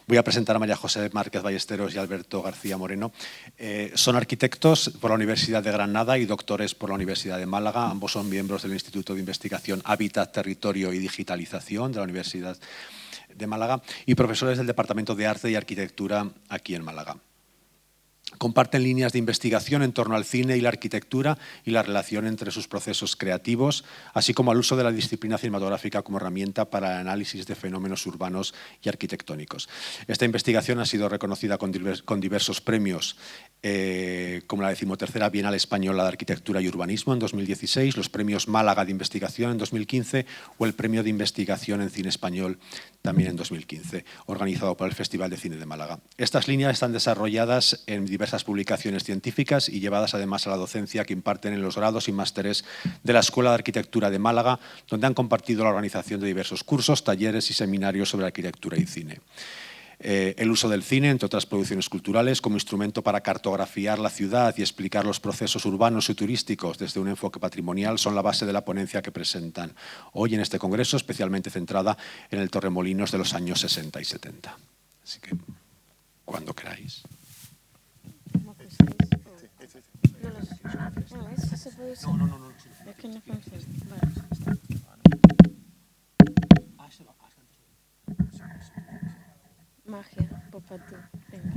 Voy a presentar a María José Márquez Ballesteros y Alberto García Moreno. Son arquitectos por la Universidad de Granada y doctores por la Universidad de Málaga. Ambos son miembros del Instituto de Investigación Hábitat, Territorio y Digitalización de la Universidad de Málaga y profesores del Departamento de Arte y Arquitectura aquí en Málaga. Comparten líneas de investigación en torno al cine y la arquitectura y la relación entre sus procesos creativos, así como al uso de la disciplina cinematográfica como herramienta para el análisis de fenómenos urbanos y arquitectónicos. Esta investigación ha sido reconocida con diversos premios, como la 13ª Bienal Española de Arquitectura y Urbanismo en 2016, los premios Málaga de Investigación en 2015 o el Premio de Investigación en Cine Español también en 2015, organizado por el Festival de Cine de Málaga. Estas líneas están desarrolladas en diversas publicaciones científicas y llevadas además a la docencia que imparten en los grados y másteres de la Escuela de Arquitectura de Málaga, donde han compartido la organización de diversos cursos, talleres y seminarios sobre arquitectura y cine. El uso del cine, entre otras producciones culturales, como instrumento para cartografiar la ciudad y explicar los procesos urbanos y turísticos desde un enfoque patrimonial son la base de la ponencia que presentan hoy en este congreso, especialmente centrada en el Torremolinos de los años 60 y 70. Así que, cuando queráis. No. Es que no funciona. Magia, pues para ti. Venga.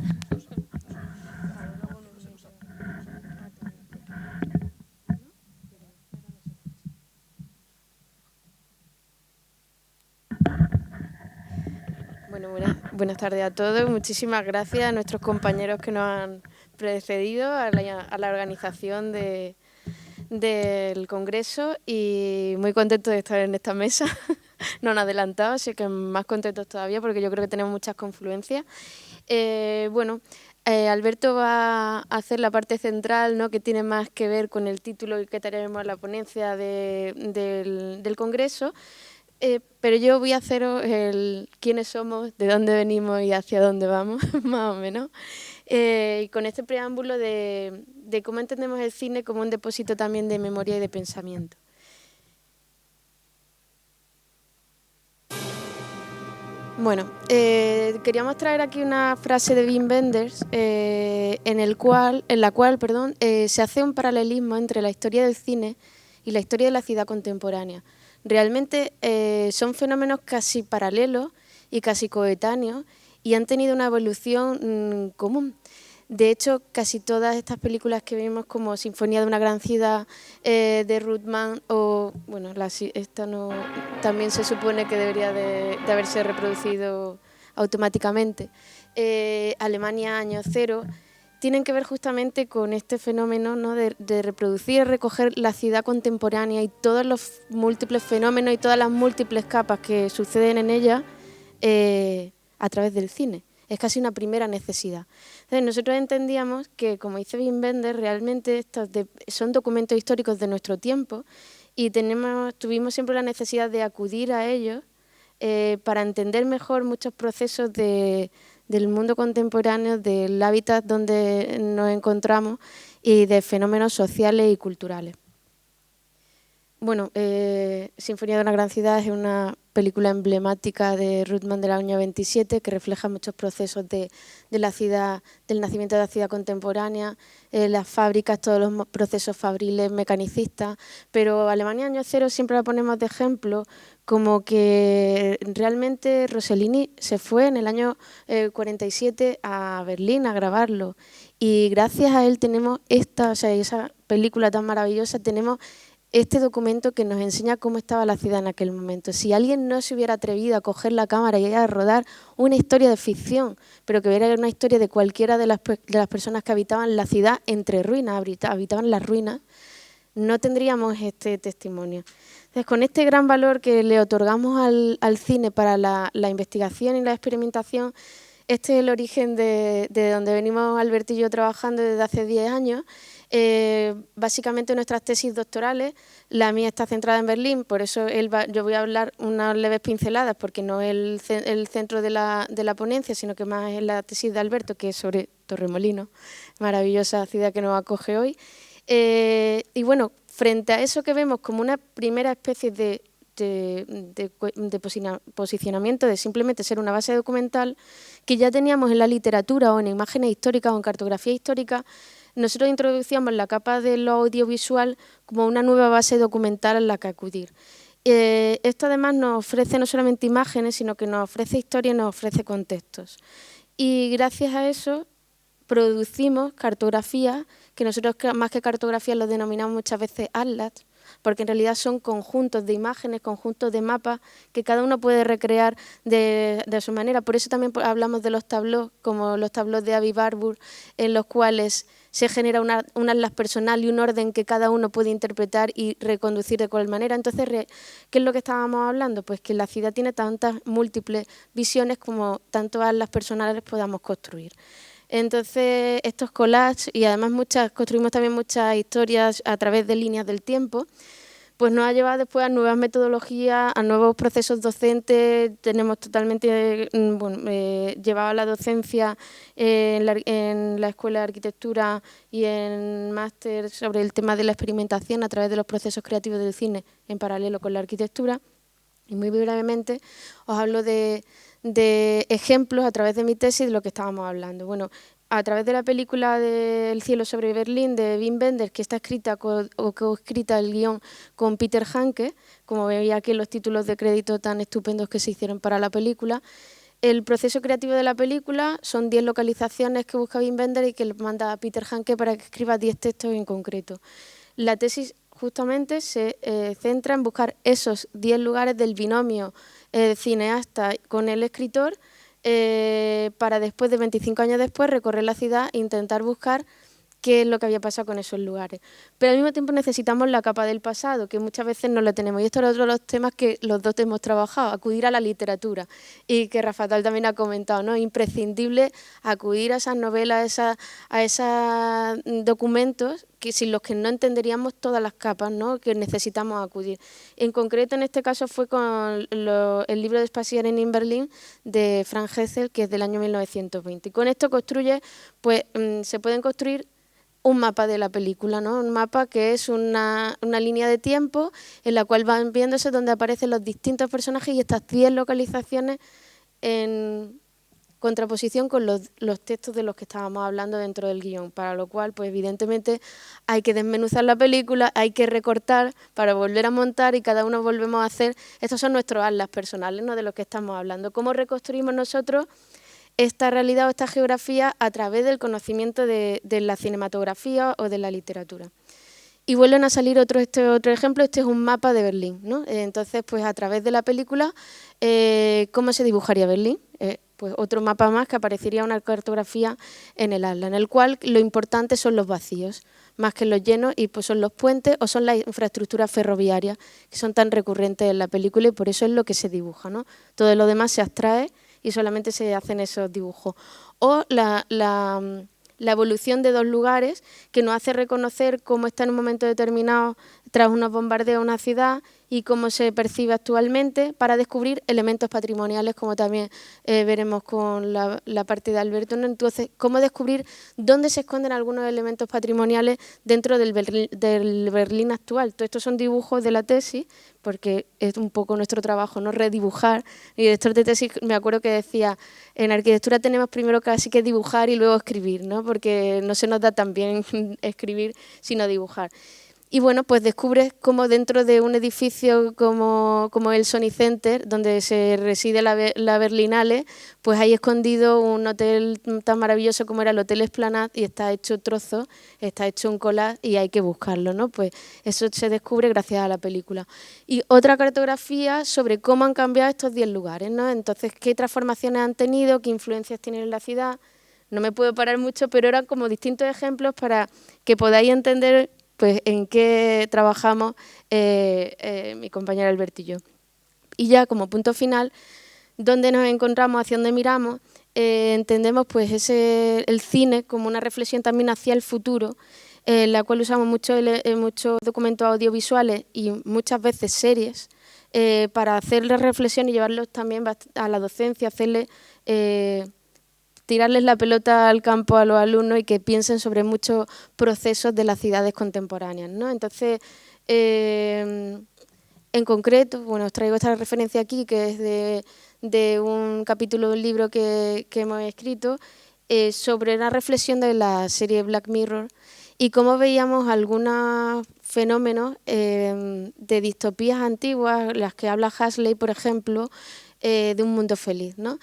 Bueno, buenas tardes a todos. Muchísimas gracias a nuestros compañeros que nos han precedido, a la organización del Congreso, y muy contentos de estar en esta mesa. No han adelantado, así que más contentos todavía porque yo creo que tenemos muchas confluencias. Alberto va a hacer la parte central, ¿no?, que tiene más que ver con el título y que tenemos en la ponencia del Congreso. Pero yo voy a haceros el quiénes somos, de dónde venimos y hacia dónde vamos, más o menos. Y con este preámbulo de cómo entendemos el cine como un depósito también de memoria y de pensamiento. Bueno, queríamos traer aquí una frase de Wim Wenders en la cual se hace un paralelismo entre la historia del cine y la historia de la ciudad contemporánea. Realmente son fenómenos casi paralelos y casi coetáneos y han tenido una evolución común. De hecho, casi todas estas películas que vimos, como Sinfonía de una gran ciudad de Ruth Mann, o bueno, esta no, también se supone que debería de haberse reproducido automáticamente, Alemania Año Cero, tienen que ver justamente con este fenómeno, ¿no?, de reproducir y recoger la ciudad contemporánea y todos los múltiples fenómenos y todas las múltiples capas que suceden en ella a través del cine. Es casi una primera necesidad. Entonces, nosotros entendíamos que, como dice Wim Wenders, realmente estos son documentos históricos de nuestro tiempo y tuvimos siempre la necesidad de acudir a ellos para entender mejor muchos procesos del mundo contemporáneo, del hábitat donde nos encontramos y de fenómenos sociales y culturales. Bueno, Sinfonía de una gran ciudad es una película emblemática de Ruth Mann del año 27 que refleja muchos procesos de la ciudad, del nacimiento de la ciudad contemporánea, las fábricas, todos los procesos fabriles, mecanicistas, pero Alemania Año Cero siempre la ponemos de ejemplo como que realmente Rossellini se fue en el año 47 a Berlín a grabarlo y gracias a él tenemos esa película tan maravillosa, tenemos este documento que nos enseña cómo estaba la ciudad en aquel momento. Si alguien no se hubiera atrevido a coger la cámara y a rodar una historia de ficción, pero que era una historia de cualquiera de las personas que habitaban la ciudad entre ruinas, habitaban las ruinas, no tendríamos este testimonio. Entonces, con este gran valor que le otorgamos al cine para la investigación y la experimentación, este es el origen de donde venimos Alberto y yo trabajando desde hace 10 años. Básicamente nuestras tesis doctorales, la mía está centrada en Berlín, por eso yo voy a hablar unas leves pinceladas porque no es el centro de la ponencia, sino que más es la tesis de Alberto, que es sobre Torremolinos, maravillosa ciudad que nos acoge hoy. Y bueno, frente a eso que vemos como una primera especie de posicionamiento, de simplemente ser una base documental que ya teníamos en la literatura o en imágenes históricas o en cartografía histórica. Nosotros introducíamos la capa de lo audiovisual como una nueva base documental a la que acudir. Esto además nos ofrece no solamente imágenes, sino que nos ofrece historia y nos ofrece contextos. Y gracias a eso producimos cartografías, que nosotros más que cartografías lo denominamos muchas veces atlas, porque en realidad son conjuntos de imágenes, conjuntos de mapas que cada uno puede recrear de su manera. Por eso también hablamos de los tableaux, como los tableaux de Avi Barbour, en los cuales se genera un atlas personal y un orden que cada uno puede interpretar y reconducir de cualquier manera. Entonces, ¿qué es lo que estábamos hablando? Pues que la ciudad tiene tantas múltiples visiones como tantos atlas personales podamos construir. Entonces, estos collages, y además construimos también muchas historias a través de líneas del tiempo, pues nos ha llevado después a nuevas metodologías, a nuevos procesos docentes. Tenemos totalmente llevado la docencia en la Escuela de Arquitectura y en máster sobre el tema de la experimentación a través de los procesos creativos del cine en paralelo con la arquitectura. Y muy brevemente os hablo de ejemplos a través de mi tesis de lo que estábamos hablando. Bueno, a través de la película de El cielo sobre Berlín de Wim Wenders, que está escrita o coescrita el guión con Peter Hanke, como veía aquí en los títulos de crédito tan estupendos que se hicieron para la película. El proceso creativo de la película son 10 localizaciones que busca Wim Wenders y que le manda a Peter Hanke para que escriba 10 textos en concreto. La tesis justamente se centra en buscar esos 10 lugares del binomio cineasta con el escritor, para después de 25 años después recorrer la ciudad e intentar buscar qué es lo que había pasado con esos lugares. Pero al mismo tiempo necesitamos la capa del pasado, que muchas veces no la tenemos. Y esto es otro de los temas que los dos hemos trabajado, acudir a la literatura. Y que Rafael también ha comentado, ¿no? Imprescindible acudir a esas novelas, a esos documentos sin los que no entenderíamos todas las capas, ¿no? Que necesitamos acudir. En concreto, en este caso fue con el libro de Spazieren in Berlin de Frank Hessel, que es del año 1920. Y con esto se pueden construir un mapa de la película, ¿no? Un mapa que es una línea de tiempo en la cual van viéndose donde aparecen los distintos personajes y estas 10 localizaciones en contraposición con los textos de los que estábamos hablando dentro del guión, para lo cual, pues evidentemente, hay que desmenuzar la película, hay que recortar para volver a montar y cada uno volvemos a hacer. Estos son nuestros atlas personales, ¿no? De los que estamos hablando. ¿Cómo reconstruimos nosotros esta realidad o esta geografía a través del conocimiento de la cinematografía o de la literatura? Y vuelven a salir otro ejemplo. Este es un mapa de Berlín, ¿no? Entonces, pues a través de la película, ¿cómo se dibujaría Berlín? Pues otro mapa más que aparecería una cartografía en el atlas, en el cual lo importante son los vacíos, más que los llenos, y pues son los puentes o son las infraestructuras ferroviarias que son tan recurrentes en la película y por eso es lo que se dibuja, ¿no? Todo lo demás se abstrae y solamente se hacen esos dibujos. O la evolución de dos lugares que nos hace reconocer cómo está en un momento determinado tras unos bombardeos una ciudad y cómo se percibe actualmente, para descubrir elementos patrimoniales, como también veremos con la parte de Alberto, ¿no? Entonces, cómo descubrir dónde se esconden algunos elementos patrimoniales dentro del Berlín actual. Todo esto son dibujos de la tesis, porque es un poco nuestro trabajo, ¿no? Redibujar. Mi director de tesis, me acuerdo que decía, en arquitectura tenemos primero casi que dibujar y luego escribir, ¿no? Porque no se nos da tan bien escribir sino dibujar. Y bueno, pues descubres cómo dentro de un edificio como el Sony Center, donde se reside la Berlinale, pues hay escondido un hotel tan maravilloso como era el Hotel Esplanade y está hecho trozos, está hecho un collage y hay que buscarlo, ¿no? Pues eso se descubre gracias a la película. Y otra cartografía sobre cómo han cambiado estos 10 lugares, ¿no? Entonces, qué transformaciones han tenido, qué influencias tienen en la ciudad. No me puedo parar mucho, pero eran como distintos ejemplos para que podáis entender pues en qué trabajamos mi compañera Alberto y yo. Y ya como punto final, ¿dónde nos encontramos, hacia dónde miramos? Entendemos pues el cine como una reflexión también hacia el futuro, en la cual usamos muchos documentos audiovisuales y muchas veces series para hacerles reflexión y llevarlos también a la docencia, tirarles la pelota al campo a los alumnos y que piensen sobre muchos procesos de las ciudades contemporáneas, ¿no? Entonces, En concreto, bueno, os traigo esta referencia aquí, que es de un capítulo de un libro que hemos escrito sobre una reflexión de la serie Black Mirror y cómo veíamos algunos fenómenos de distopías antiguas, las que habla Huxley, por ejemplo, de un mundo feliz, ¿no?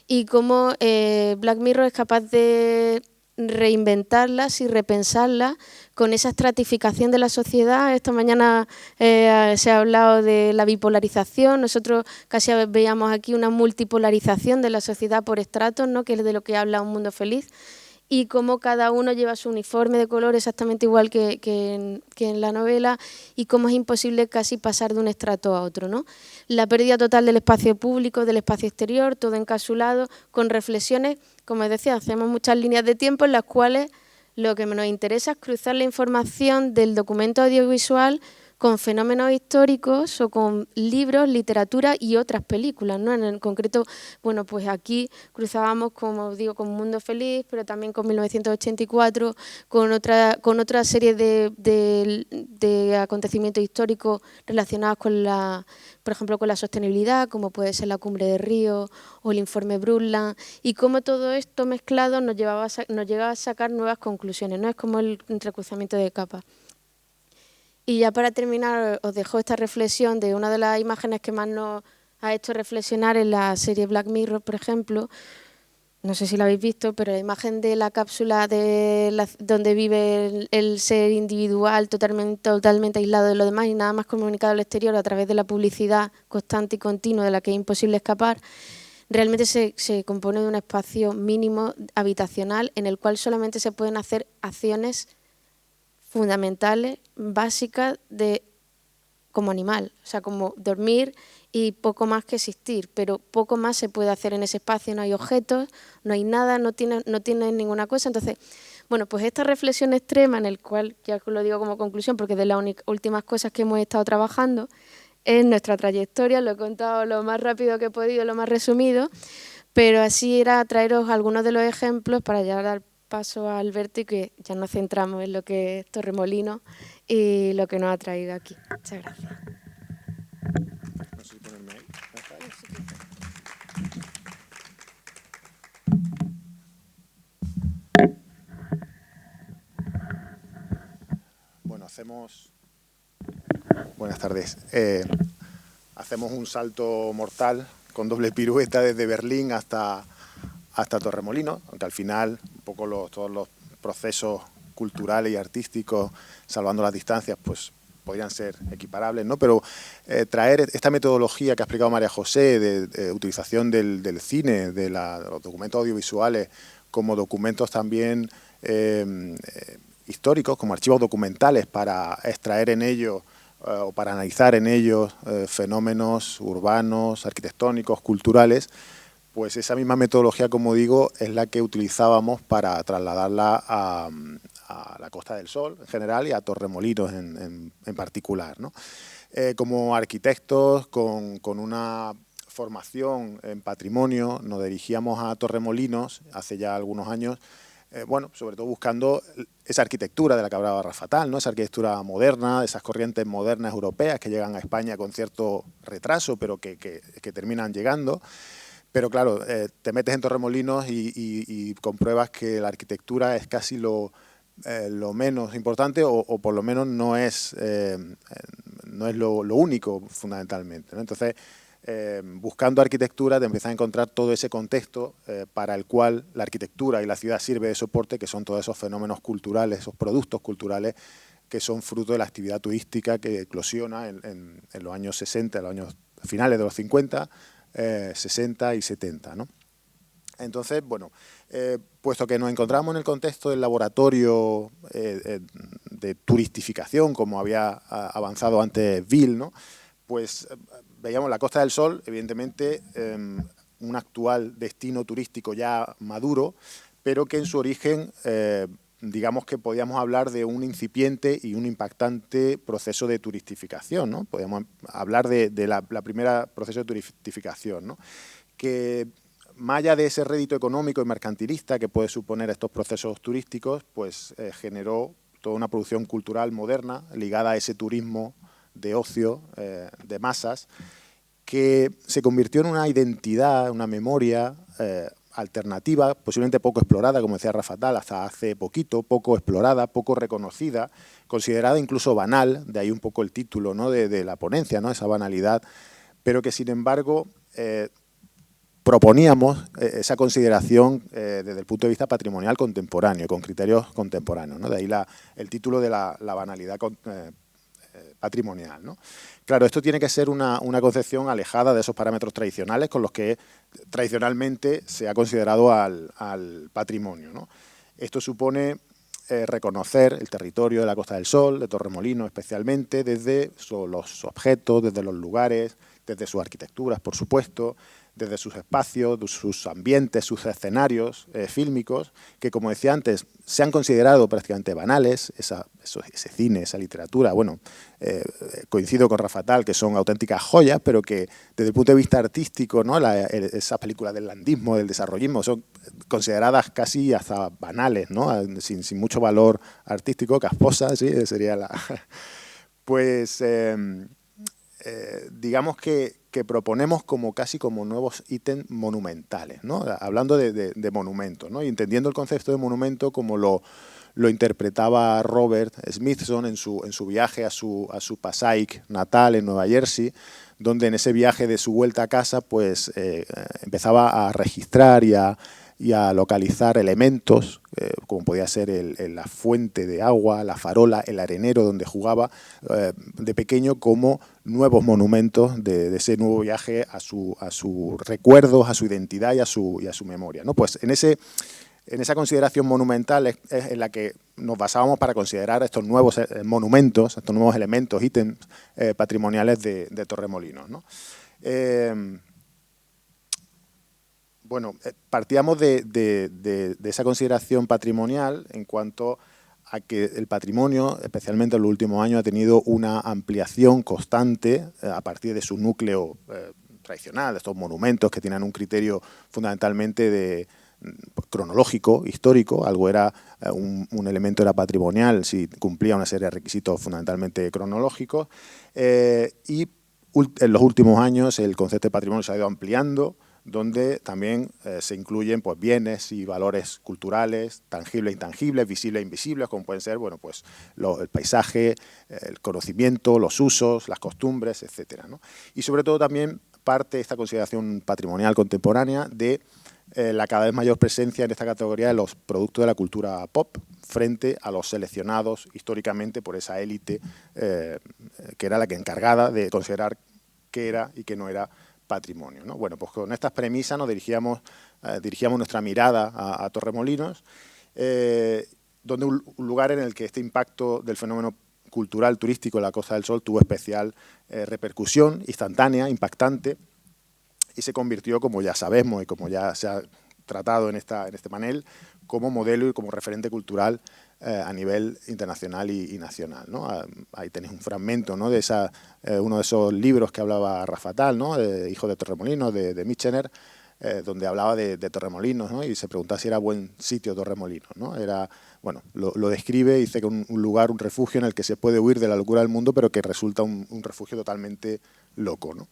Y cómo Black Mirror es capaz de reinventarlas y repensarlas con esa estratificación de la sociedad. Esta mañana se ha hablado de la bipolarización, nosotros casi veíamos aquí una multipolarización de la sociedad por estratos, ¿no? Que es de lo que habla Un Mundo Feliz, y cómo cada uno lleva su uniforme de color exactamente igual que en la novela, y cómo es imposible casi pasar de un estrato a otro, ¿no? La pérdida total del espacio público, del espacio exterior, todo encapsulado, con reflexiones, como os decía, hacemos muchas líneas de tiempo en las cuales lo que nos interesa es cruzar la información del documento audiovisual con fenómenos históricos o con libros, literatura y otras películas, ¿no? En concreto, bueno, pues aquí cruzábamos, como os digo, con Mundo Feliz, pero también con 1984, con otra serie de acontecimientos históricos relacionados con por ejemplo, con la sostenibilidad, como puede ser la Cumbre de Río o el informe Brundtland, y cómo todo esto mezclado nos llegaba a sacar nuevas conclusiones, ¿no? Es como el entrecruzamiento de capas. Y ya para terminar, os dejo esta reflexión de una de las imágenes que más nos ha hecho reflexionar en la serie Black Mirror, por ejemplo. No sé si la habéis visto, pero la imagen de la cápsula donde vive el ser individual totalmente aislado de lo demás y nada más comunicado al exterior a través de la publicidad constante y continua de la que es imposible escapar, realmente se compone de un espacio mínimo habitacional en el cual solamente se pueden hacer acciones fundamentales, básicas como animal, o sea, como dormir y poco más que existir, pero poco más se puede hacer en ese espacio, no hay objetos, no hay nada, no tiene ninguna cosa. Entonces, bueno, pues esta reflexión extrema en el cual, ya os lo digo como conclusión, porque de las últimas cosas que hemos estado trabajando es nuestra trayectoria, lo he contado lo más rápido que he podido, lo más resumido, pero así era traeros algunos de los ejemplos para ya dar paso a Alberto y que ya nos centramos en lo que es Torremolinos y lo que nos ha traído aquí. Muchas gracias. Bueno, buenas tardes. Hacemos un salto mortal con doble pirueta desde Berlín hasta Torremolinos, aunque al final un poco todos los procesos culturales y artísticos, salvando las distancias, pues podrían ser equiparables, ¿no? Pero traer esta metodología que ha explicado María José de utilización del cine, de los documentos audiovisuales como documentos también históricos, como archivos documentales para extraer en ellos o para analizar en ellos fenómenos urbanos, arquitectónicos, culturales, pues esa misma metodología, como digo, es la que utilizábamos para trasladarla a la Costa del Sol en general y a Torremolinos en particular, ¿no? Como arquitectos con una formación en patrimonio, nos dirigíamos a Torremolinos hace ya algunos años, bueno, sobre todo buscando esa arquitectura de la que hablaba Rafa Tal, ¿no? Esa arquitectura moderna, esas corrientes modernas europeas que llegan a España con cierto retraso, pero que terminan llegando. Pero claro, te metes en Torremolinos y compruebas que la arquitectura es casi lo menos importante o por lo menos no es lo único fundamentalmente, ¿no? Entonces, buscando arquitectura te empiezas a encontrar todo ese contexto para el cual la arquitectura y la ciudad sirve de soporte, que son todos esos fenómenos culturales, esos productos culturales que son fruto de la actividad turística que eclosiona en los años 60, en los años finales de los 50, 60 y 70, ¿no? Entonces, bueno, puesto que nos encontramos en el contexto del laboratorio de turistificación, como había avanzado antes Bill, ¿no? Pues veíamos la Costa del Sol, evidentemente un actual destino turístico ya maduro, pero que en su origen, digamos que podíamos hablar de un incipiente y un impactante proceso de turistificación, ¿no? Podíamos hablar de la primera proceso de turistificación, ¿no? Que más allá de ese rédito económico y mercantilista que puede suponer estos procesos turísticos, pues generó toda una producción cultural moderna ligada a ese turismo de ocio, de masas, que se convirtió en una identidad, una memoria alternativa, posiblemente poco explorada, como decía Rafa Tal, hasta hace poquito, poco explorada, poco reconocida, considerada incluso banal, de ahí un poco el título, ¿no?, de la ponencia, ¿no?, esa banalidad, pero que sin embargo proponíamos esa consideración desde el punto de vista patrimonial contemporáneo, con criterios contemporáneos, ¿no? De ahí el título de la banalidad patrimonial, ¿no? Claro, esto tiene que ser una concepción alejada de esos parámetros tradicionales con los que tradicionalmente se ha considerado al patrimonio, ¿no? Esto supone reconocer el territorio de la Costa del Sol, de Torremolinos especialmente, desde los objetos, desde los lugares, desde sus arquitecturas, por supuesto, desde sus espacios, sus ambientes, sus escenarios fílmicos, que, como decía antes, se han considerado prácticamente banales, ese cine, esa literatura. Bueno, coincido con Rafa Tal, que son auténticas joyas, pero que desde el punto de vista artístico, ¿no?, esas películas del landismo, del desarrollismo, son consideradas casi hasta banales, ¿no?, sin mucho valor artístico, casposas, ¿sí? Sería la... Pues... digamos que proponemos casi como nuevos ítems monumentales, ¿no? Hablando de monumentos, ¿no?, y entendiendo el concepto de monumento como lo interpretaba Robert Smithson en su viaje a su Passaic natal en Nueva Jersey, donde en ese viaje de su vuelta a casa pues empezaba a registrar y a localizar elementos, como podía ser la fuente de agua, la farola, el arenero donde jugaba de pequeño, como nuevos monumentos de ese nuevo viaje a sus recuerdos, a su identidad y a su memoria, ¿no? Pues en esa consideración monumental es en la que nos basábamos para considerar estos nuevos monumentos, estos nuevos elementos, ítems patrimoniales de Torremolinos, ¿no? Bueno, partíamos de esa consideración patrimonial en cuanto a que el patrimonio, especialmente en los últimos años, ha tenido una ampliación constante a partir de su núcleo tradicional, de estos monumentos que tienen un criterio fundamentalmente cronológico, histórico. Algo era un elemento era patrimonial si cumplía una serie de requisitos fundamentalmente cronológicos, y en los últimos años el concepto de patrimonio se ha ido ampliando, donde también se incluyen pues, bienes y valores culturales, tangibles e intangibles, visibles e invisibles, como pueden ser bueno, pues, el paisaje, el conocimiento, los usos, las costumbres, etcétera, ¿no? Y sobre todo también parte esta consideración patrimonial contemporánea de la cada vez mayor presencia en esta categoría de los productos de la cultura pop frente a los seleccionados históricamente por esa élite que era la que encargada de considerar qué era y qué no era patrimonio, ¿no? Bueno, pues con estas premisas nos dirigíamos nuestra mirada a Torremolinos, donde un lugar en el que este impacto del fenómeno cultural turístico en la Costa del Sol tuvo especial repercusión instantánea, impactante, y se convirtió, como ya sabemos y como ya se ha tratado en este panel, como modelo y como referente cultural a nivel internacional y nacional, ¿no? Ahí tenéis un fragmento, ¿no?, de uno de esos libros que hablaba Rafa Tal, ¿no?, Hijo de Torremolinos, de Michener, donde hablaba de Torremolinos, ¿no?, y se preguntaba si era buen sitio Torremolinos, ¿no? Bueno, lo describe y dice que un lugar, un refugio en el que se puede huir de la locura del mundo, pero que resulta un refugio totalmente loco, ¿no?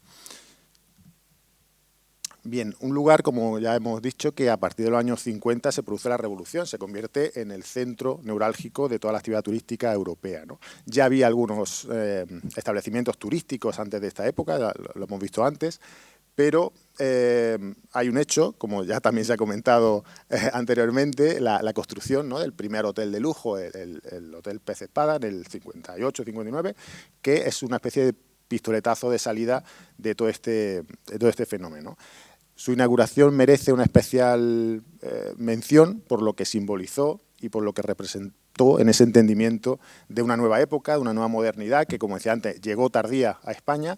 Bien, un lugar, como ya hemos dicho, que a partir de los años 50 se produce la revolución, se convierte en el centro neurálgico de toda la actividad turística europea, ¿no? Ya había algunos establecimientos turísticos antes de esta época, lo hemos visto antes, pero hay un hecho, como ya también se ha comentado anteriormente, la construcción, ¿no?, del primer hotel de lujo, el Hotel Pez Espada, en el 58-59, que es una especie de pistoletazo de salida de todo este fenómeno. Su inauguración merece una especial mención por lo que simbolizó y por lo que representó en ese entendimiento de una nueva época, de una nueva modernidad que, como decía antes, llegó tardía a España,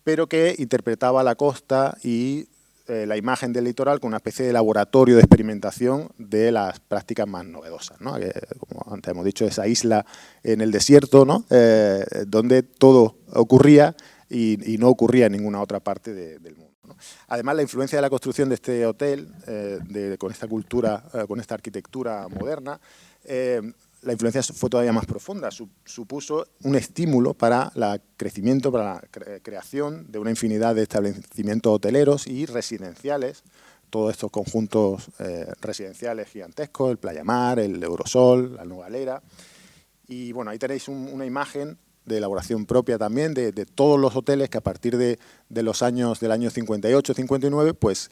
pero que interpretaba la costa y la imagen del litoral como una especie de laboratorio de experimentación de las prácticas más novedosas, ¿no? Como antes hemos dicho, esa isla en el desierto, ¿no?, donde todo ocurría y no ocurría en ninguna otra parte del mundo, ¿no? Además, la influencia de la construcción de este hotel, con esta cultura, con esta arquitectura moderna, la influencia fue todavía más profunda, supuso un estímulo para el crecimiento, para la creación de una infinidad de establecimientos hoteleros y residenciales, todos estos conjuntos residenciales gigantescos, el Playa Mar, el Eurosol, la Nogalera. Y bueno, ahí tenéis una imagen de elaboración propia también de todos los hoteles que a partir del año 58, 59, pues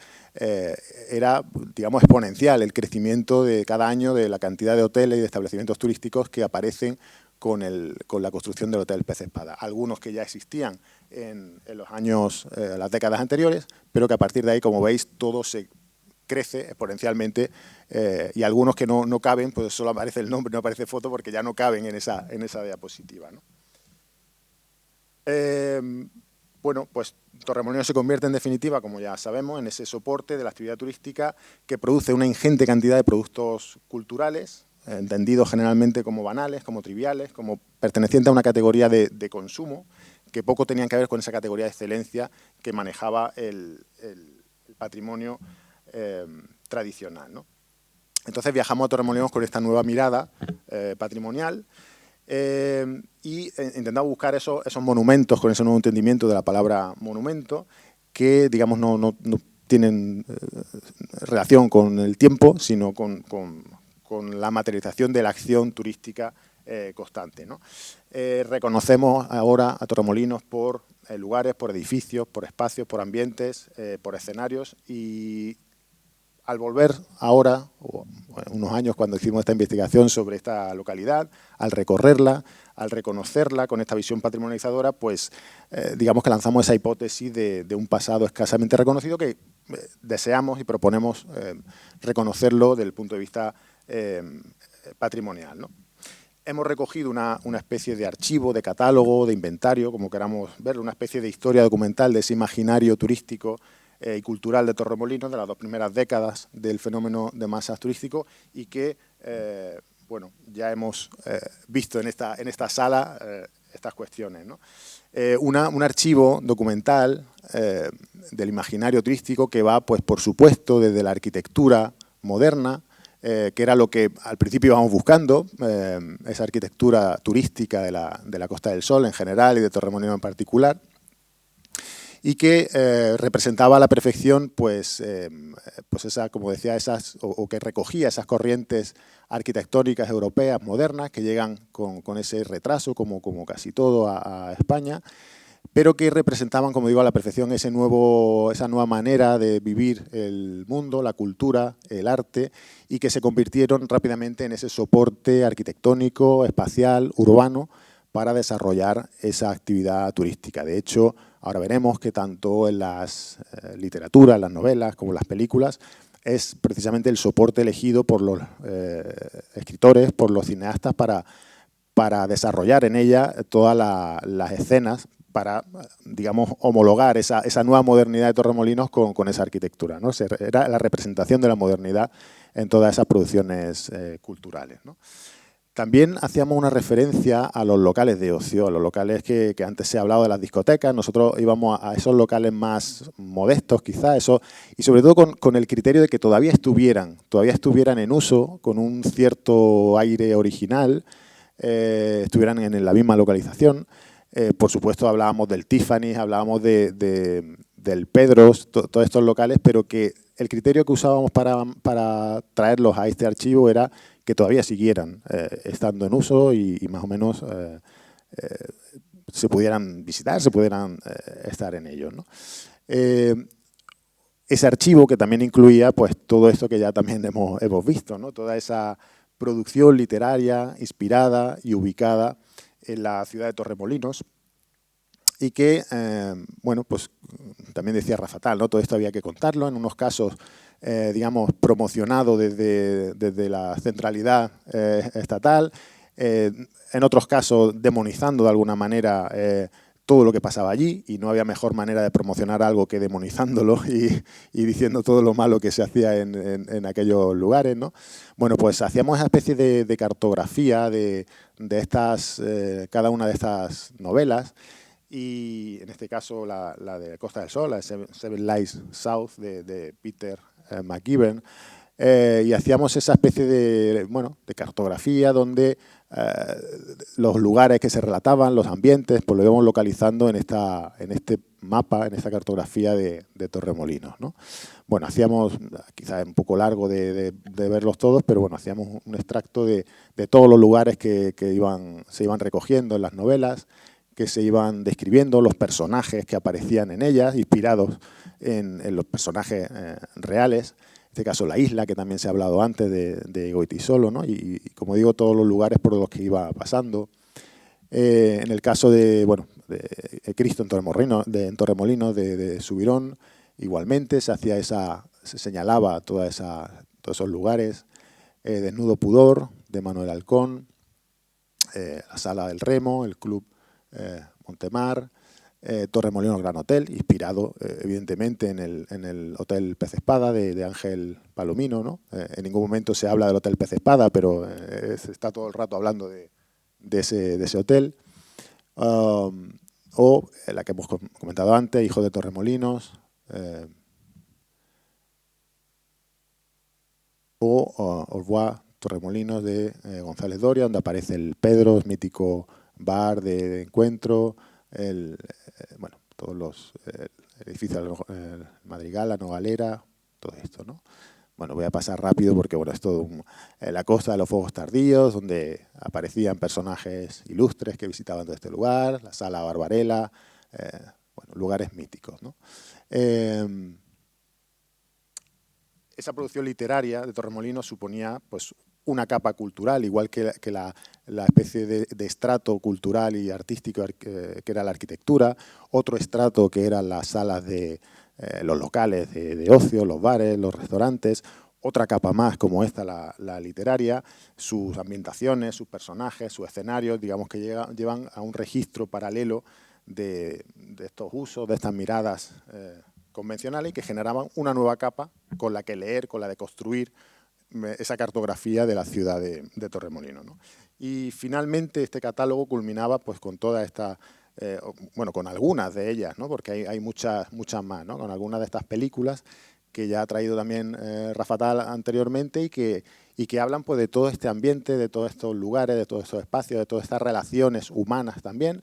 era, digamos, exponencial el crecimiento de cada año de la cantidad de hoteles y de establecimientos turísticos que aparecen con la construcción del Hotel Pez Espada. Algunos que ya existían en los años, las décadas anteriores, pero que a partir de ahí, como veis, todo se crece exponencialmente y algunos que no caben, pues solo aparece el nombre, no aparece foto porque ya no caben en esa diapositiva, ¿no? Bueno, pues Torremolinos se convierte en definitiva, como ya sabemos, en ese soporte de la actividad turística que produce una ingente cantidad de productos culturales, entendidos generalmente como banales, como triviales, como pertenecientes a una categoría de consumo, que poco tenían que ver con esa categoría de excelencia que manejaba el patrimonio tradicional, ¿no? Entonces viajamos a Torremolinos con esta nueva mirada patrimonial, y intentamos buscar esos monumentos con ese nuevo entendimiento de la palabra monumento que, digamos, no tienen relación con el tiempo, sino con la materialización de la acción turística constante, ¿no? Reconocemos ahora a Torremolinos por lugares, por edificios, por espacios, por ambientes, por escenarios, y al volver ahora, o unos años cuando hicimos esta investigación sobre esta localidad, al recorrerla, al reconocerla con esta visión patrimonializadora, pues digamos que lanzamos esa hipótesis de un pasado escasamente reconocido que deseamos y proponemos reconocerlo desde el punto de vista patrimonial, ¿no? Hemos recogido una especie de archivo, de catálogo, de inventario, como queramos verlo, una especie de historia documental de ese imaginario turístico y cultural de Torremolinos de las 2 primeras décadas del fenómeno de masas turístico y que, bueno, ya hemos visto en esta sala estas cuestiones, ¿no? Un archivo documental del imaginario turístico que va, pues, por supuesto, desde la arquitectura moderna, que era lo que al principio íbamos buscando, esa arquitectura turística de la Costa del Sol en general y de Torremolinos en particular, y que representaba a la perfección, pues esa, como decía, o que recogía esas corrientes arquitectónicas europeas modernas que llegan con ese retraso, como casi todo, a España, pero que representaban, como digo, a la perfección esa nueva manera de vivir el mundo, la cultura, el arte, y que se convirtieron rápidamente en ese soporte arquitectónico, espacial, urbano, para desarrollar esa actividad turística. De hecho, ahora veremos que tanto en las literaturas, las novelas, como en las películas, es precisamente el soporte elegido por los escritores, por los cineastas, para desarrollar en ella todas las escenas, para, digamos, homologar esa nueva modernidad de Torremolinos con esa arquitectura, ¿no? Era la representación de la modernidad en todas esas producciones culturales, ¿no? También hacíamos una referencia a los locales de ocio, a los locales que antes se ha hablado de las discotecas. Nosotros íbamos a esos locales más modestos, quizás, y sobre todo con el criterio de que todavía estuvieran en uso, con un cierto aire original, estuvieran en la misma localización. Por supuesto, hablábamos del Tiffany, hablábamos del Pedros, todos estos locales, pero que el criterio que usábamos para traerlos a este archivo era que todavía siguieran estando en uso y más o menos se pudieran visitar, se pudieran estar en ellos, ¿no? Ese archivo que también incluía, pues, todo esto que ya también hemos visto, ¿no? Toda esa producción literaria inspirada y ubicada en la ciudad de Torremolinos y que, bueno, pues también decía Rafa Tal, ¿no? Todo esto había que contarlo, en unos casos, digamos, promocionado desde la centralidad estatal, en otros casos demonizando de alguna manera todo lo que pasaba allí, y no había mejor manera de promocionar algo que demonizándolo y diciendo todo lo malo que se hacía en aquellos lugares, ¿no? Bueno, pues hacíamos esa especie de cartografía de cada una de estas novelas, y en este caso la de Costa del Sol, la de Seven Lies South de Peter McGibbon, y hacíamos esa especie de, bueno, de cartografía donde los lugares que se relataban, los ambientes, pues lo íbamos localizando en este mapa, en esta cartografía de Torremolinos, ¿no? Bueno, hacíamos, quizás un poco largo de verlos todos, pero bueno, hacíamos un extracto de todos los lugares que se iban recogiendo en las novelas, que se iban describiendo, los personajes que aparecían en ellas, inspirados en los personajes reales. En este caso la isla, que también se ha hablado antes de Goytisolo, ¿no? Y como digo, todos los lugares por los que iba pasando. En el caso de Cristo en Torremolinos, de Subirón, igualmente se señalaba todos esos lugares. Desnudo Pudor, de Manuel Halcón, la Sala del Remo, el Club Montemar, Torremolinos Gran Hotel, inspirado evidentemente en el Hotel Pez Espada de Ángel Palomino, ¿no? En ningún momento se habla del Hotel Pez Espada, pero se está todo el rato hablando de ese hotel. O la que hemos comentado antes, Hijo de Torremolinos, o Au revoir Torremolinos de González Doria, donde aparece el Pedros, mítico bar de encuentro, bueno, todos los edificios, el Madrigal, la Nogalera, todo esto, ¿no? Bueno, voy a pasar rápido porque bueno, es todo la Costa de los Fuegos Tardíos, donde aparecían personajes ilustres que visitaban todo este lugar, la Sala Barbarella, bueno, lugares míticos, ¿no? Esa producción literaria de Torremolinos suponía pues una capa cultural, igual que la especie de estrato cultural y artístico que era la arquitectura, otro estrato que eran las salas de los locales de ocio, los bares, los restaurantes, otra capa más como esta, la literaria, sus ambientaciones, sus personajes, sus escenarios, digamos que llevan a un registro paralelo de estos usos, de estas miradas convencionales y que generaban una nueva capa con la que leer, con la de construir esa cartografía de la ciudad de Torremolinos, ¿no? Y finalmente este catálogo culminaba pues con toda esta, bueno, con algunas de ellas, ¿no? Porque hay muchas más, ¿no? Con algunas de estas películas que ya ha traído también Rafa Tal anteriormente y que hablan pues de todo este ambiente, de todos estos lugares, de todos estos espacios, de todas estas relaciones humanas también,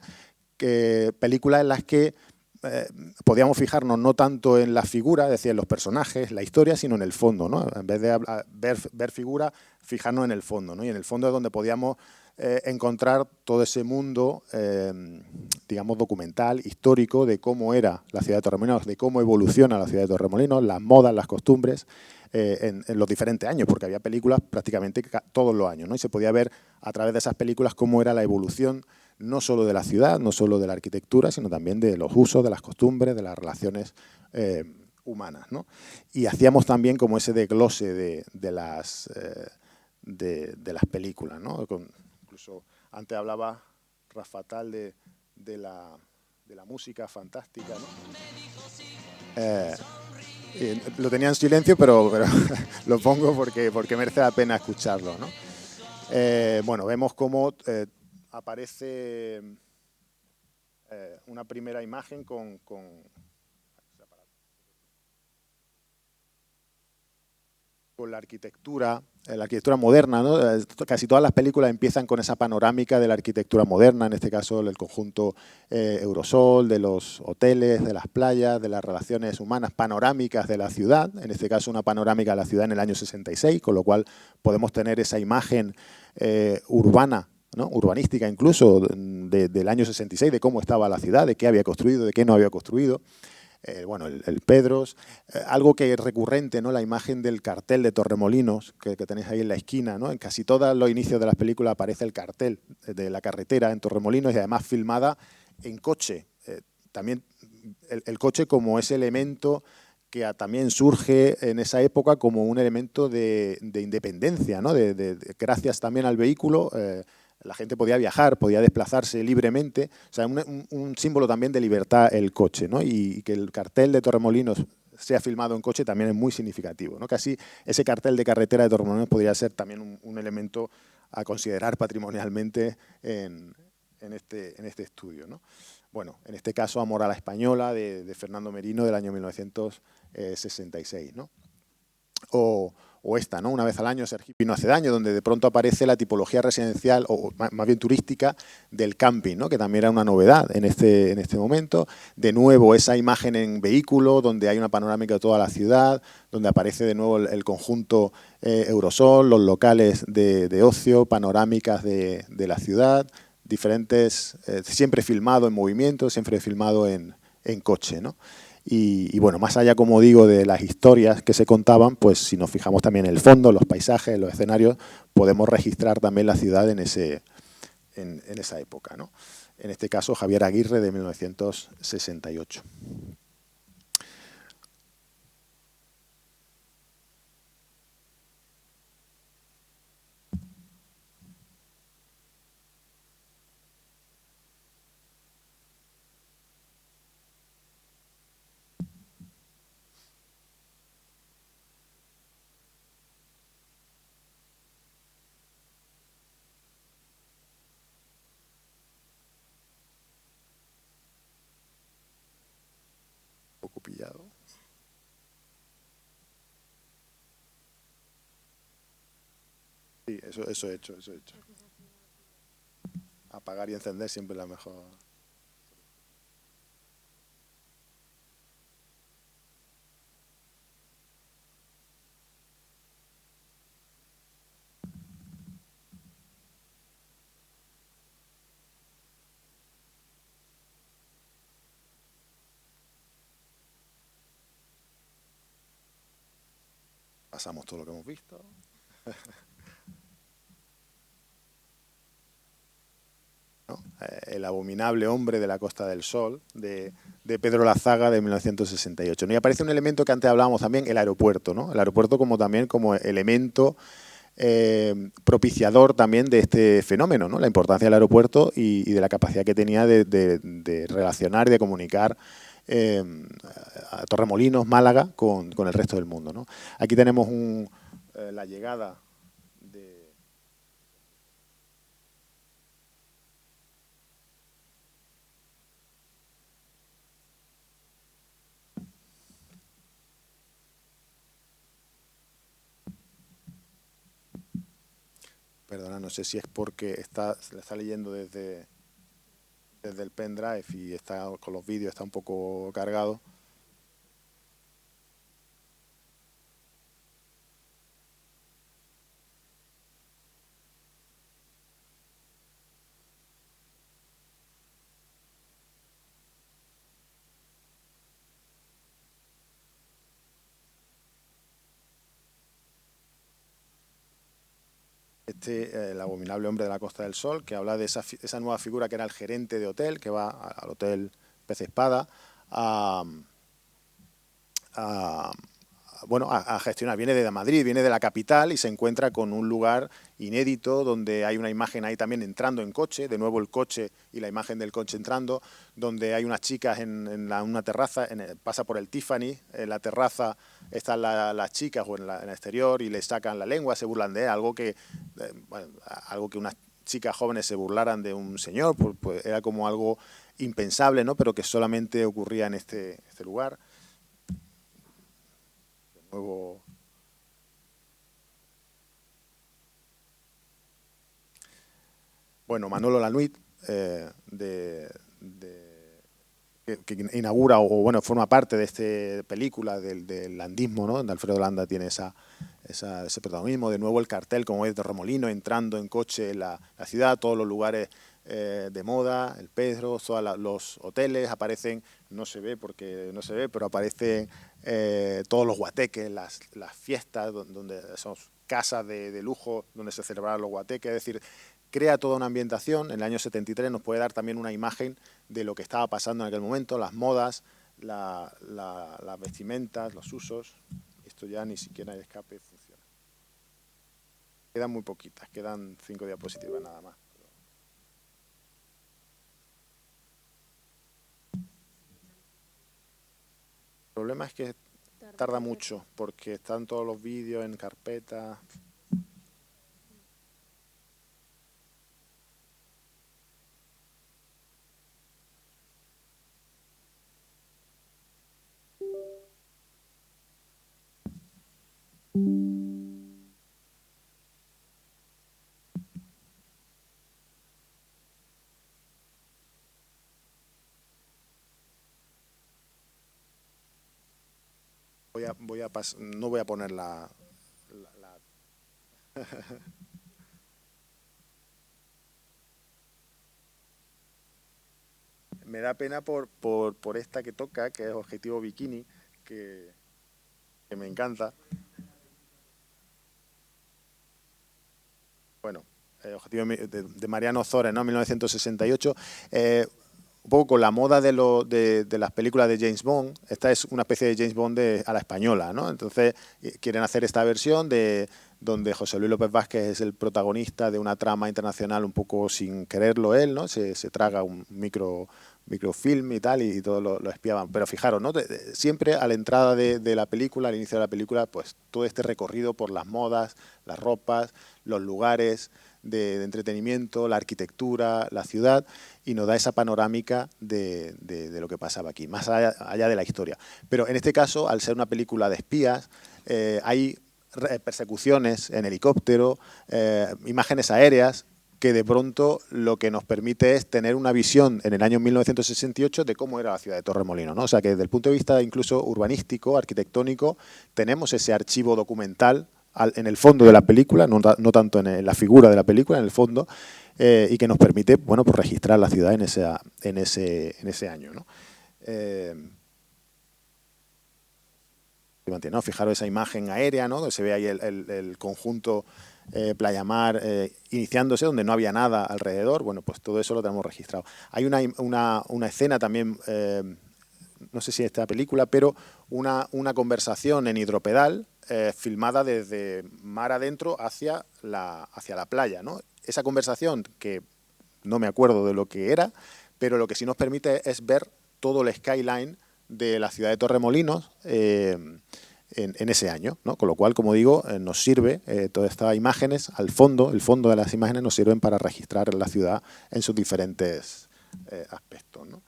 películas en las que podíamos fijarnos no tanto en la figura, es decir, en los personajes, la historia, sino en el fondo, ¿no? En vez de ver figura, fijarnos en el fondo, ¿no? Y en el fondo es donde podíamos encontrar todo ese mundo, digamos, documental, histórico, de cómo era la ciudad de Torremolinos, de cómo evoluciona la ciudad de Torremolinos, las modas, las costumbres, en los diferentes años, porque había películas prácticamente todos los años, ¿no? Y se podía ver a través de esas películas cómo era la evolución no solo de la ciudad, no solo de la arquitectura, sino también de los usos, de las costumbres, de las relaciones humanas, ¿no? Y hacíamos también como ese desglose de las películas, ¿no? Incluso antes hablaba Rafa Tal de la música fantástica, ¿no? Lo tenía en silencio, pero lo pongo porque merece la pena escucharlo, ¿no? Bueno, vemos cómo aparece una primera imagen con la arquitectura moderna, ¿no? Casi todas las películas empiezan con esa panorámica de la arquitectura moderna, en este caso el conjunto Eurosol, de los hoteles, de las playas, de las relaciones humanas, panorámicas de la ciudad, en este caso una panorámica de la ciudad en el año 66, con lo cual podemos tener esa imagen urbana, ¿no? Urbanística incluso, del año 66, de cómo estaba la ciudad, de qué había construido, de qué no había construido. Bueno, el Pedros, algo que es recurrente, ¿no? La imagen del cartel de Torremolinos que tenéis ahí en la esquina, ¿no? En casi todos los inicios de las películas aparece el cartel de la carretera en Torremolinos y además filmada en coche. También el coche como ese elemento que también surge en esa época como un elemento de independencia, ¿no? Gracias también al vehículo, la gente podía viajar, podía desplazarse libremente, o sea, un símbolo también de libertad el coche, ¿no? Y que el cartel de Torremolinos sea filmado en coche también es muy significativo, ¿no? Casi ese cartel de carretera de Torremolinos podría ser también un elemento a considerar patrimonialmente en este estudio, ¿no? Bueno, en este caso Amor a la Española de Fernando Merino del año 1966, ¿no? O o esta, ¿no? Una vez al año, ser hippie no hace daño, donde de pronto aparece la tipología residencial, o más bien turística, del camping, ¿no? Que también era una novedad en este momento. De nuevo, esa imagen en vehículo, donde hay una panorámica de toda la ciudad, donde aparece de nuevo el conjunto Eurosol, los locales de ocio, panorámicas de la ciudad, diferentes, siempre filmado en movimiento, siempre filmado en coche, ¿no? Y bueno, más allá, como digo, de las historias que se contaban, pues si nos fijamos también en el fondo, los paisajes, los escenarios, podemos registrar también la ciudad en esa época, ¿no? En este caso, Javier Aguirre, de 1968. Un poco pillado. Sí, eso he hecho. Apagar y encender siempre es la mejor. Pasamos todo lo que hemos visto. ¿No? El abominable hombre de la Costa del Sol, de Pedro Lazaga, de 1968. ¿No? Y aparece un elemento que antes hablábamos también, el aeropuerto, ¿no? El aeropuerto también como elemento propiciador también de este fenómeno, ¿no? La importancia del aeropuerto y de la capacidad que tenía de relacionar y de comunicar a Torremolinos, Málaga, con el resto del mundo, ¿no? Aquí tenemos la llegada de... Perdona, no sé si es porque le está leyendo desde el pendrive y está con los vídeos, está un poco cargado. El abominable hombre de la Costa del Sol, que habla de esa nueva figura que era el gerente de hotel, que va al hotel Pez Espada a gestionar. Viene de Madrid, viene de la capital y se encuentra con un lugar inédito donde hay una imagen ahí también entrando en coche, de nuevo el coche y la imagen del coche entrando, donde hay unas chicas en una terraza, pasa por el Tiffany, en la terraza están las chicas o en el exterior y le sacan la lengua, se burlan de él, algo que unas chicas jóvenes se burlaran de un señor, pues era como algo impensable, ¿no? Pero que solamente ocurría en este lugar. De nuevo... Bueno, Manolo Lanuit, que inaugura o bueno, forma parte de esta película del landismo, ¿no? Donde Alfredo Landa tiene ese protagonismo. De nuevo el cartel, como es de Remolino, entrando en coche en la ciudad, todos los lugares de moda, el Pedro, todos los hoteles aparecen, no se ve, pero aparecen todos los guateques, las fiestas, donde son casas de lujo, donde se celebraban los guateques, es decir, crea toda una ambientación. En el año 73 nos puede dar también una imagen de lo que estaba pasando en aquel momento, las modas, las vestimentas, los usos. Esto ya ni siquiera el escape funciona. Quedan muy poquitas, quedan 5 diapositivas nada más. El problema es que tarda mucho, porque están todos los vídeos en carpeta. no voy a poner la Me da pena por esta que toca, que es Objetivo Bikini, que me encanta. Bueno, Objetivo de Mariano Zores, ¿no? 1968. Un poco con la moda de las películas de James Bond, esta es una especie de James Bond a la española, ¿no? Entonces quieren hacer esta versión donde José Luis López Vázquez es el protagonista de una trama internacional un poco sin quererlo él, ¿no? Se traga un microfilm y tal, y todo lo espiaban. Pero fijaros, ¿no? Siempre a la entrada de la película, al inicio de la película, pues todo este recorrido por las modas, las ropas, los lugares de entretenimiento, la arquitectura, la ciudad, y nos da esa panorámica de lo que pasaba aquí, más allá de la historia. Pero en este caso, al ser una película de espías, hay persecuciones en helicóptero, imágenes aéreas, que de pronto lo que nos permite es tener una visión en el año 1968 de cómo era la ciudad de Torremolinos, ¿no? O sea que desde el punto de vista incluso urbanístico, arquitectónico, tenemos ese archivo documental en el fondo de la película, no tanto en la figura de la película, en el fondo, y que nos permite, bueno, pues registrar la ciudad en ese año, ¿no? ¿no? Fijaros esa imagen aérea, ¿no? Donde se ve ahí el conjunto Playa Mar iniciándose, donde no había nada alrededor. Bueno, pues todo eso lo tenemos registrado. Hay una escena también, no sé si esta película, pero una conversación en hidropedal filmada desde mar adentro hacia la playa, ¿no? Esa conversación, que no me acuerdo de lo que era, pero lo que sí nos permite es ver todo el skyline de la ciudad de Torremolinos en ese año, ¿no? Con lo cual, como digo, nos sirve todas estas imágenes, el fondo de las imágenes nos sirven para registrar la ciudad en sus diferentes aspectos, ¿no?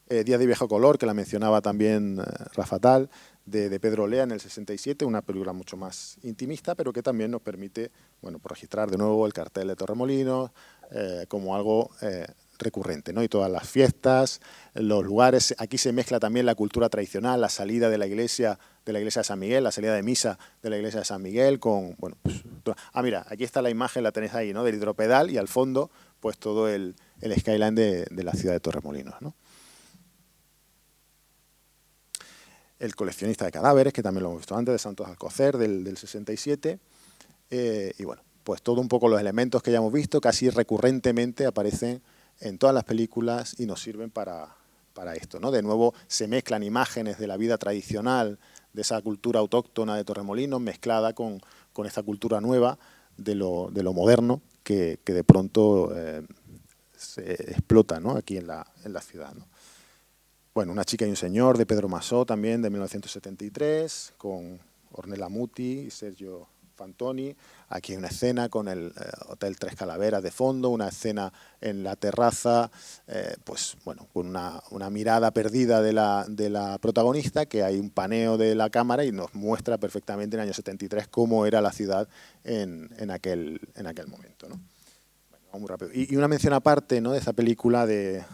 Días de viejo color, que la mencionaba también Rafa Tal, de Pedro Lea en el 67, una película mucho más intimista, pero que también nos permite, bueno, pues registrar de nuevo el cartel de Torremolinos como algo recurrente, ¿no? Y todas las fiestas, los lugares. Aquí se mezcla también la cultura tradicional, la salida de la iglesia de San Miguel, la salida de misa de la iglesia de San Miguel con, bueno, pues, mira, aquí está la imagen, la tenéis ahí, ¿no? Del hidropedal, y al fondo, pues todo el skyline de la ciudad de Torremolinos, ¿no? El coleccionista de cadáveres, que también lo hemos visto antes, de Santos Alcocer, del 67, y bueno, pues todo un poco los elementos que ya hemos visto, casi recurrentemente aparecen en todas las películas y nos sirven para esto, ¿no? De nuevo se mezclan imágenes de la vida tradicional, de esa cultura autóctona de Torremolinos, mezclada con esta cultura nueva de lo moderno que de pronto se explota, ¿no? Aquí en la ciudad, ¿no? Bueno, Una chica y un señor, de Pedro Masó, también, de 1973, con Ornella Muti y Sergio Fantoni. Aquí hay una escena con el Hotel Tres Calaveras de fondo, una escena en la terraza, pues bueno, con una mirada perdida de la protagonista, que hay un paneo de la cámara y nos muestra perfectamente en el año 73 cómo era la ciudad en aquel momento, ¿no? Muy rápido. Y una mención aparte, ¿no? De esa película de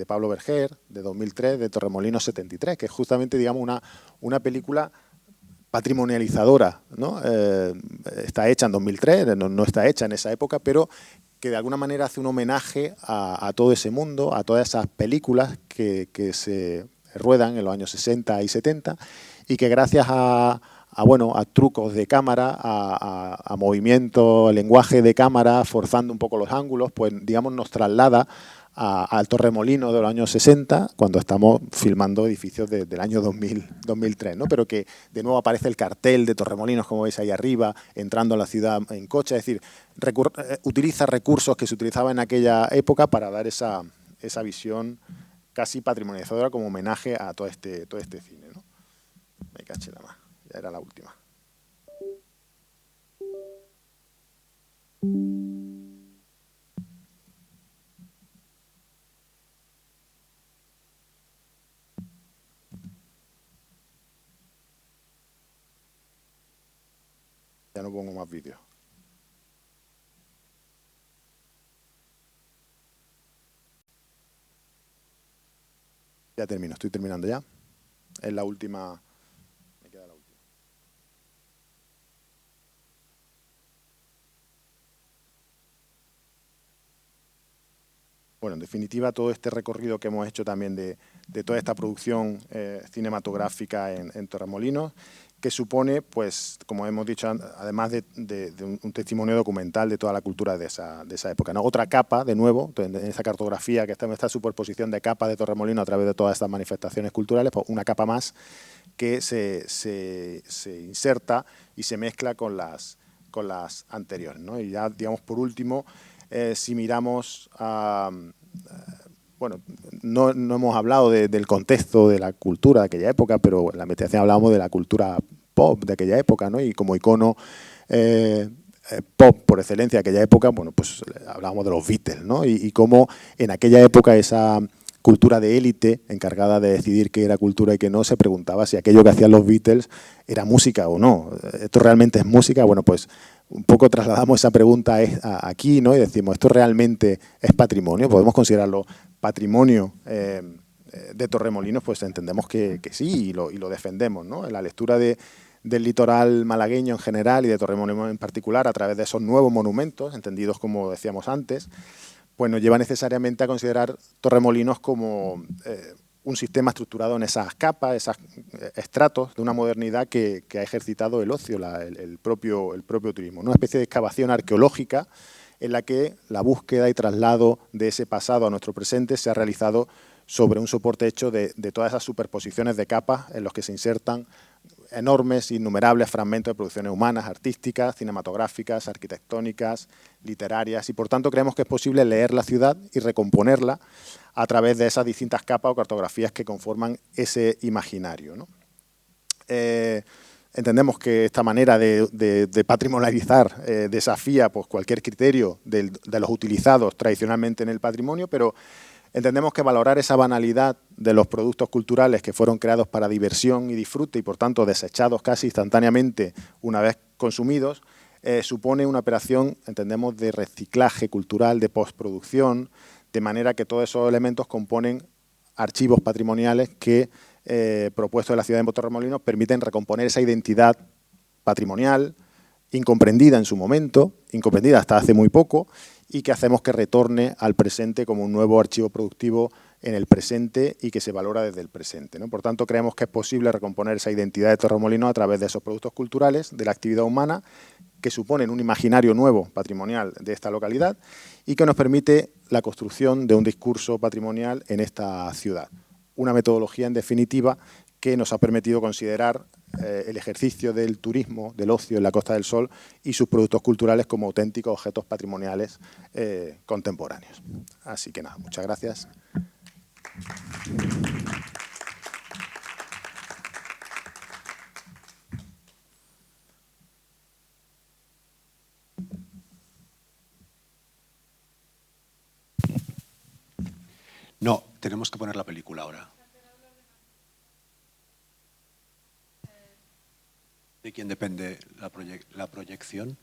Pablo Berger, de 2003, de Torremolinos 73, que es justamente, digamos, una película patrimonializadora, ¿no? Está hecha en 2003, no está hecha en esa época, pero que de alguna manera hace un homenaje a todo ese mundo, a todas esas películas que se ruedan en los años 60 y 70, y que gracias a trucos de cámara, a movimiento, lenguaje de cámara, forzando un poco los ángulos, pues digamos nos traslada al Torremolinos de los años 60, cuando estamos filmando edificios del año 2003, ¿no? Pero que de nuevo aparece el cartel de Torremolinos, como veis ahí arriba, entrando a la ciudad en coche, es decir, utiliza recursos que se utilizaban en aquella época para dar esa visión casi patrimonializadora como homenaje a todo este cine, ¿no? Me caché la más. Ya era la última. Ya no pongo más vídeos. Ya termino, estoy terminando ya. Es la última. Me queda la última. Bueno, en definitiva, todo este recorrido que hemos hecho también de toda esta producción cinematográfica en Torremolinos, que supone, pues, como hemos dicho, además de un testimonio documental de toda la cultura de esa época, ¿no? Otra capa, de nuevo, en esa cartografía, que está en esta superposición de capas de Torremolinos a través de todas estas manifestaciones culturales, pues una capa más que se inserta y se mezcla con las anteriores, ¿no? Y ya, digamos, por último, si miramos a... bueno, no hemos hablado del contexto de la cultura de aquella época, pero en la investigación hablábamos de la cultura pop de aquella época, ¿no? Y como icono pop por excelencia de aquella época, bueno, pues hablábamos de los Beatles, ¿no? Y cómo en aquella época esa cultura de élite encargada de decidir qué era cultura y qué no, se preguntaba si aquello que hacían los Beatles era música o no. ¿Esto realmente es música? Bueno, pues un poco trasladamos esa pregunta aquí, ¿no? Y decimos, ¿esto realmente es patrimonio? ¿Podemos considerarlo patrimonio de Torremolinos? Pues entendemos que sí, y lo defendemos, ¿no? En la lectura del litoral malagueño en general y de Torremolinos en particular, a través de esos nuevos monumentos, entendidos como decíamos antes, pues nos lleva necesariamente a considerar Torremolinos como un sistema estructurado en esas capas, esos estratos de una modernidad que ha ejercitado el ocio, el propio turismo, ¿no? Una especie de excavación arqueológica en la que la búsqueda y traslado de ese pasado a nuestro presente se ha realizado sobre un soporte hecho de todas esas superposiciones de capas en los que se insertan enormes, innumerables fragmentos de producciones humanas, artísticas, cinematográficas, arquitectónicas, literarias, y por tanto creemos que es posible leer la ciudad y recomponerla a través de esas distintas capas o cartografías que conforman ese imaginario, ¿no? Entendemos que esta manera de patrimonializar desafía, pues, cualquier criterio de los utilizados tradicionalmente en el patrimonio, pero entendemos que valorar esa banalidad de los productos culturales que fueron creados para diversión y disfrute y, por tanto, desechados casi instantáneamente una vez consumidos, supone una operación, entendemos, de reciclaje cultural, de postproducción, de manera que todos esos elementos componen archivos patrimoniales que, propuestos de la ciudad de Torremolinos, permiten recomponer esa identidad patrimonial, incomprendida en su momento, incomprendida hasta hace muy poco, y que hacemos que retorne al presente como un nuevo archivo productivo en el presente y que se valora desde el presente, ¿no? Por tanto, creemos que es posible recomponer esa identidad de Torremolinos a través de esos productos culturales, de la actividad humana, que suponen un imaginario nuevo patrimonial de esta localidad y que nos permite la construcción de un discurso patrimonial en esta ciudad. Una metodología, en definitiva, que nos ha permitido considerar el ejercicio del turismo, del ocio en la Costa del Sol y sus productos culturales como auténticos objetos patrimoniales contemporáneos. Así que nada, muchas gracias. No, tenemos que poner la película ahora. ¿De quién depende la proyección?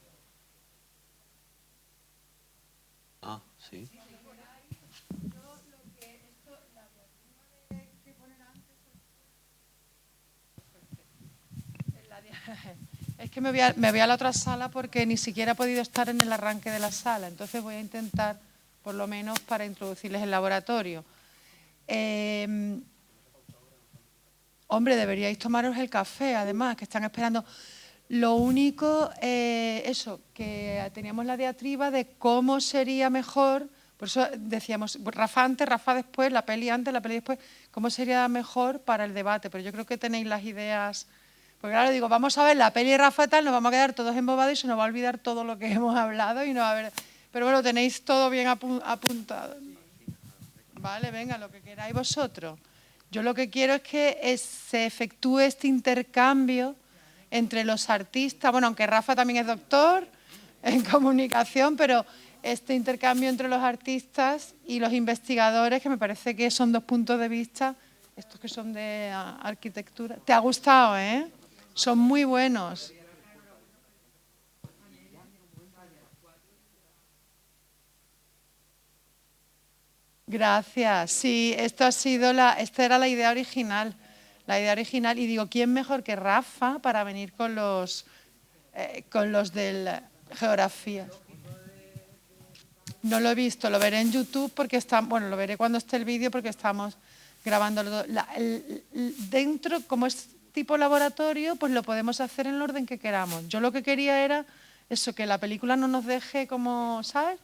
Ah, sí. Es que me voy a la otra sala porque ni siquiera he podido estar en el arranque de la sala, entonces voy a intentar, por lo menos, para introducirles el laboratorio. Hombre, deberíais tomaros el café, además, que están esperando. Lo único, eso, que teníamos la diatriba de cómo sería mejor, por eso decíamos, Rafa antes, Rafa después, la peli antes, la peli después, cómo sería mejor para el debate, pero yo creo que tenéis las ideas. Porque claro, digo, vamos a ver la peli de Rafa tal, nos vamos a quedar todos embobados y se nos va a olvidar todo lo que hemos hablado y no va a haber... Pero bueno, tenéis todo bien apuntado. Vale, venga, lo que queráis vosotros. Yo lo que quiero es que se efectúe este intercambio entre los artistas, bueno, aunque Rafa también es doctor en comunicación, pero este intercambio entre los artistas y los investigadores, que me parece que son dos puntos de vista, estos que son de arquitectura. ¿Te ha gustado, eh? Son muy buenos. Gracias. Sí, esta era la idea original. La idea original. Y digo, ¿quién mejor que Rafa para venir con los de geografía? No lo he visto, lo veré en YouTube porque bueno, lo veré cuando esté el vídeo porque estamos grabando dentro, como es tipo laboratorio, pues lo podemos hacer en el orden que queramos. Yo lo que quería era eso, que la película no nos deje como, ¿sabes?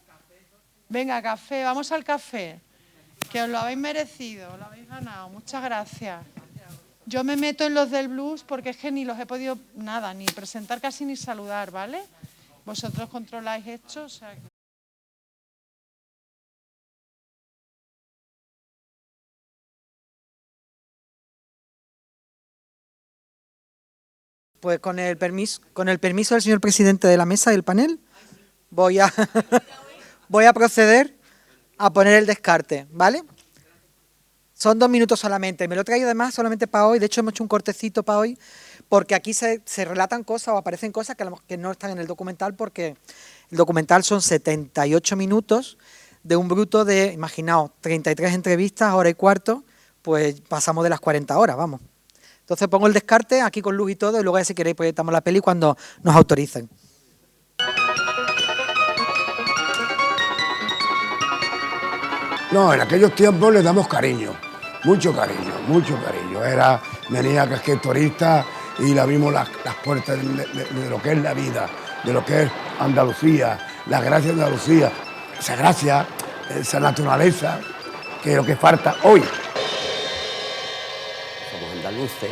Venga, café, vamos al café, que os lo habéis merecido, lo habéis ganado, muchas gracias. Yo me meto en los del blues porque es que ni los he podido, nada, ni presentar casi ni saludar, ¿vale? Vosotros controláis esto, o sea... Pues con el permiso del señor presidente de la mesa del panel, voy a proceder a poner el descarte, ¿vale? Son 2 minutos solamente. Me lo he traído además solamente para hoy. De hecho, hemos hecho un cortecito para hoy, porque aquí se relatan cosas o aparecen cosas que no están en el documental, porque el documental son 78 minutos de un bruto de, imaginaos, 33 entrevistas, hora y cuarto, pues pasamos de las 40 horas, vamos. Entonces pongo el descarte aquí con luz y todo, y luego ya si queréis proyectamos la peli cuando nos autoricen. No, en aquellos tiempos le damos cariño, mucho cariño, mucho cariño. Venía cualquier turista y le abrimos las puertas de lo que es la vida, de lo que es Andalucía, la gracia de Andalucía, esa gracia, esa naturaleza, que es lo que falta hoy. Somos andaluces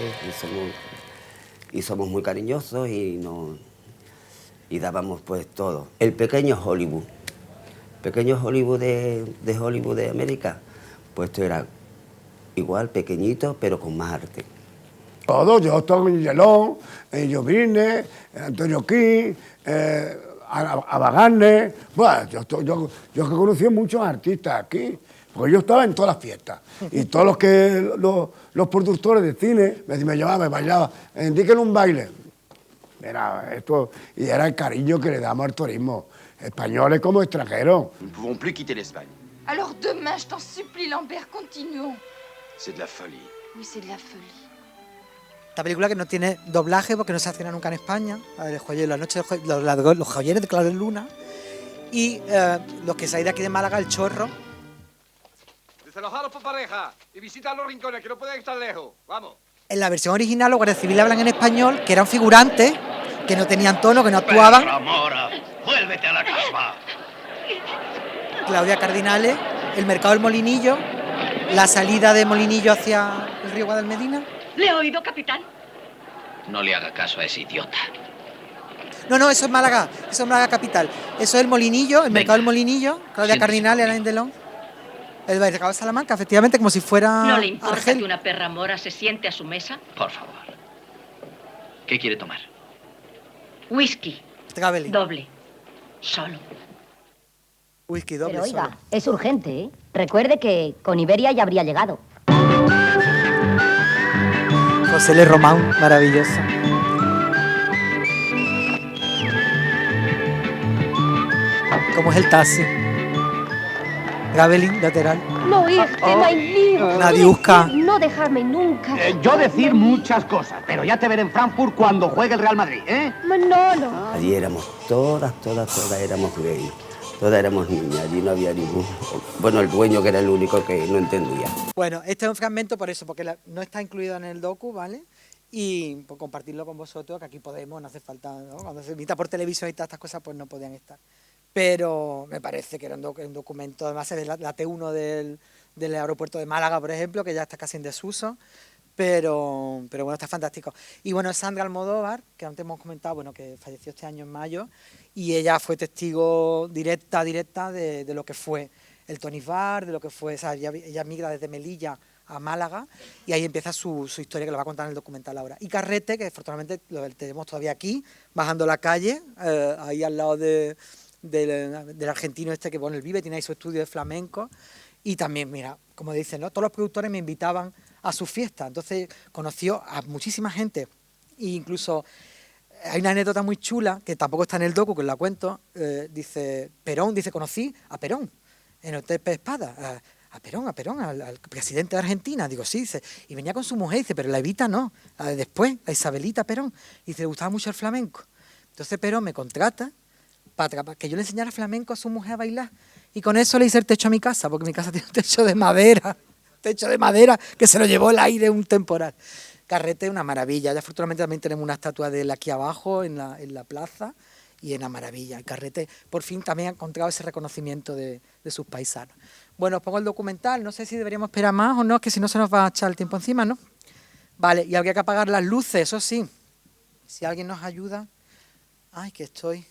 y somos muy cariñosos y dábamos pues todo. El pequeño Hollywood. Pequeño Hollywood de Hollywood de América, pues esto era igual, pequeñito, pero con más arte. Todos, yo estoy en Yelón, yo vine, Antonio King, Abagarne, bueno, yo que conocí muchos artistas aquí, porque yo estaba en todas las fiestas, y todos los productores de cine me llamaban, me bailaban, indíquenle un baile. Era esto, y era el cariño que le damos al turismo. Españoles como extranjeros. Nous ne pouvons plus quitter l'Espagne. Alors demain, je t'en supplie, Lambert, continuons. C'est de la folie. Oui, c'est de la folie. Esta película que no tiene doblaje porque no se hace nunca en España, la noche los joyeros de Claro de Luna, y los que salen de aquí de Málaga, El Chorro. Desalojados por pareja y visita a los rincones que no pueden estar lejos. Vamos. En la versión original los guardias civiles hablan en español, que eran figurantes, que no tenían tono, que no actuaban. Pedro Mora, vuélvete a la casa. Claudia Cardinale, el mercado del Molinillo, la salida de Molinillo hacia el río Guadalmedina. ¿Le he oído, capitán? No le haga caso a ese idiota. No, eso es Málaga capital. Eso es el Molinillo, el mercado del Molinillo, Claudia Cardinale, Alain Delon. El mercado de Salamanca, efectivamente, como si fuera ¿No le importa Argel. que una perra mora se siente a su mesa? Por favor. ¿Qué quiere tomar? Whisky. Traveling. Doble. Solo. Whisky doble. Pero oiga, solo. es urgente, ¿eh? Recuerde que con Iberia ya habría llegado. José L. Román, maravilloso. ¿Cómo es el taxi? Traveling, lateral. No irte, Nailí. Nadie busca. No dejarme nunca. Yo decir muchas cosas, pero ya te veré en Frankfurt cuando juegue el Real Madrid, ¿eh? No. Allí éramos todas éramos gays, todas éramos niñas, allí no había ningún... Bueno, el dueño que era el único que no entendía. Bueno, este es un fragmento por eso, porque no está incluido en el docu, ¿vale? Y por compartirlo con vosotros, que aquí podemos, no hace falta, ¿no? Cuando se emita por televisión y todas estas cosas, pues no podían estar. Pero me parece que era un documento, además es de la T1 del aeropuerto de Málaga, por ejemplo, que ya está casi en desuso, pero bueno, está fantástico. Y bueno, Sandra Almodóvar, que antes hemos comentado, bueno, que falleció este año en mayo, y ella fue testigo directa de lo que fue el Tony's Bar, de lo que fue, o sea, ella migra desde Melilla a Málaga, y ahí empieza su historia, que lo va a contar en el documental ahora. Y Carrete, que afortunadamente lo tenemos todavía aquí, bajando la calle, ahí al lado del argentino este que pone el Vive, tiene ahí su estudio de flamenco, y también, mira, como dicen, ¿no? Todos los productores me invitaban a sus fiestas, entonces conoció a muchísima gente, e incluso hay una anécdota muy chula, que tampoco está en el docu, que os la cuento, dice, conocí a Perón, en el Hotel Espada, a Perón, al presidente de Argentina, digo, sí, dice, y venía con su mujer, dice, pero la Evita no, la de después, la Isabelita Perón, y dice, le gustaba mucho el flamenco, entonces Perón me contrata para que yo le enseñara flamenco a su mujer a bailar. Y con eso le hice el techo a mi casa, porque mi casa tiene un techo de madera que se lo llevó el aire un temporal. Carrete, una maravilla. Ya afortunadamente también tenemos una estatua de él aquí abajo en la plaza y es una maravilla. El Carrete por fin también ha encontrado ese reconocimiento de sus paisanos. Bueno, os pongo el documental, no sé si deberíamos esperar más o no, que si no se nos va a echar el tiempo encima, ¿no? Vale, y habría que apagar las luces, eso sí. Si alguien nos ayuda... Ay, que estoy...